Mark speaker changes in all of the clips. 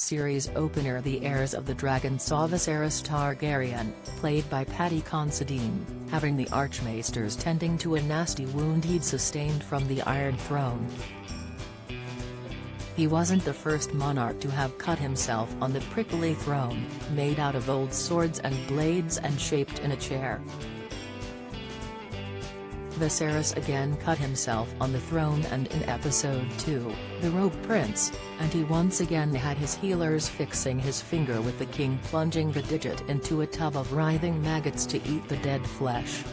Speaker 1: series opener, the heirs of the dragon saw Viserys Targaryen, played by Paddy Considine, having the Archmaesters tending to a nasty wound he'd sustained from the Iron Throne. He wasn't the first monarch to have cut himself on the prickly throne, made out of old swords and blades and shaped in a chair. Viserys again cut himself on the throne, and in Episode 2, The Rogue Prince, and he once again had his healers fixing his finger with the king plunging the digit into a tub of writhing maggots to eat the dead flesh.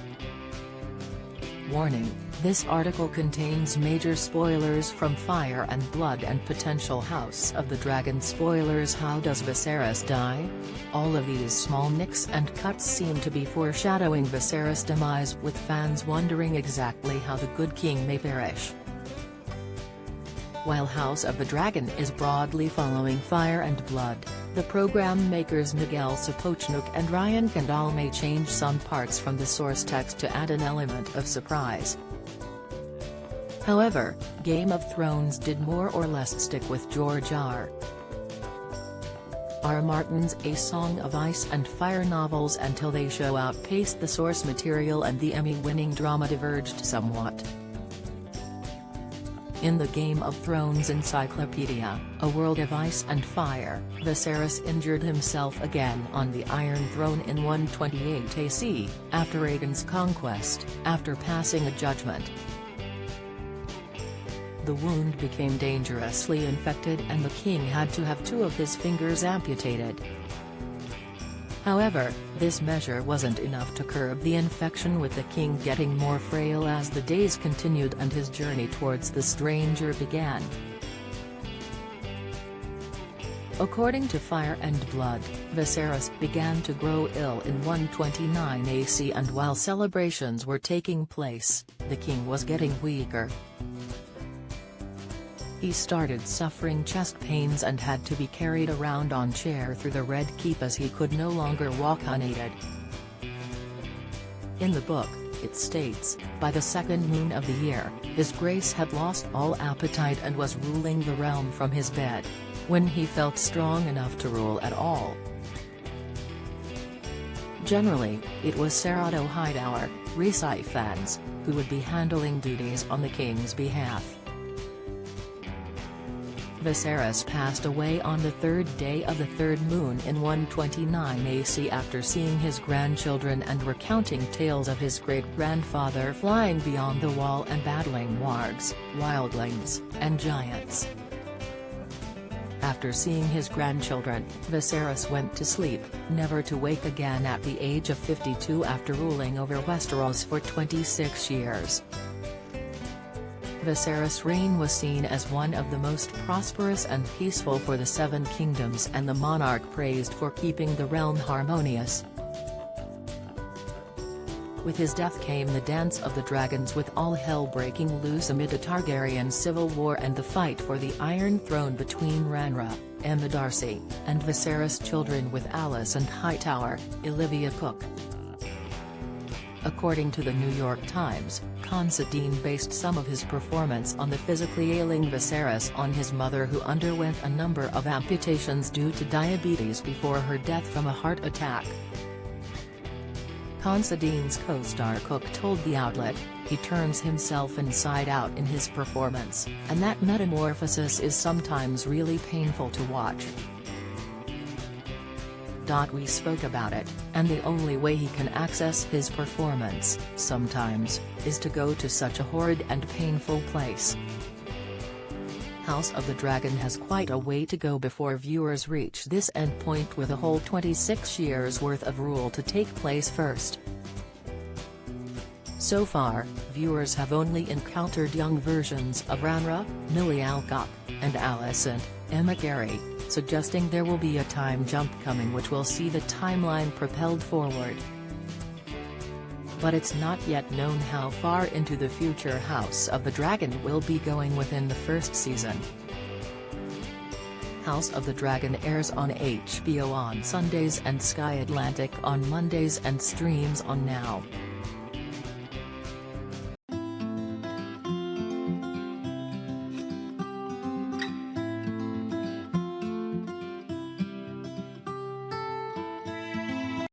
Speaker 1: Warning: this article contains major spoilers from Fire and Blood and potential House of the Dragon spoilers. How does Viserys die? All of these small nicks and cuts seem to be foreshadowing Viserys' demise, with fans wondering exactly how the good king may perish. While House of the Dragon is broadly following Fire and Blood, the program makers Miguel Sapochnik and Ryan Condal may change some parts from the source text to add an element of surprise. However, Game of Thrones did more or less stick with George R. R. Martin's A Song of Ice and Fire novels until they show outpaced the source material and the Emmy-winning drama diverged somewhat. In the Game of Thrones Encyclopedia, A World of Ice and Fire, Viserys injured himself again on the Iron Throne in 128 AC, after Aegon's conquest, after passing a judgment. The wound became dangerously infected and the king had to have 2 of his fingers amputated. However, this measure wasn't enough to curb the infection, with the king getting more frail as the days continued and his journey towards the stranger began. According to Fire and Blood, Viserys began to grow ill in 129 AC, and while celebrations were taking place, the king was getting weaker. He started suffering chest pains and had to be carried around on chair through the Red Keep as he could no longer walk unaided. In the book, it states, by the second moon of the year, His Grace had lost all appetite and was ruling the realm from his bed, when he felt strong enough to rule at all. Generally, it was Serrato Hightower, Rhysai fans, who would be handling duties on the king's behalf. Viserys passed away on the 3rd day of the 3rd moon in 129 AC after seeing his grandchildren and recounting tales of his great-grandfather flying beyond the wall and battling wargs, wildlings, and giants. After seeing his grandchildren, Viserys went to sleep, never to wake again at the age of 52 after ruling over Westeros for 26 years. Viserys' reign was seen as one of the most prosperous and peaceful for the Seven Kingdoms, and the monarch praised for keeping the realm harmonious. With his death came the Dance of the Dragons, with all hell breaking loose amid a Targaryen civil war and the fight for the Iron Throne between Rhaenyra, Emma Darcy, and Viserys' children with Alicent Hightower, Olivia Cook. According to the New York Times, Considine based some of his performance on the physically ailing Viserys on his mother, who underwent a number of amputations due to diabetes before her death from a heart attack. Considine's co-star Cook told the outlet, "He turns himself inside out in his performance, and that metamorphosis is sometimes really painful to watch. We spoke about it, and the only way he can access his performance, sometimes, is to go to such a horrid and painful place." House of the Dragon has quite a way to go before viewers reach this endpoint, with a whole 26 years worth of rule to take place first. So far, viewers have only encountered young versions of Rhaenyra, Millie Alcock, and Alicent, Emma Carey, suggesting there will be a time jump coming which will see the timeline propelled forward. But it's not yet known how far into the future House of the Dragon will be going within the first season. House of the Dragon airs on HBO on Sundays and Sky Atlantic on Mondays and streams on Now.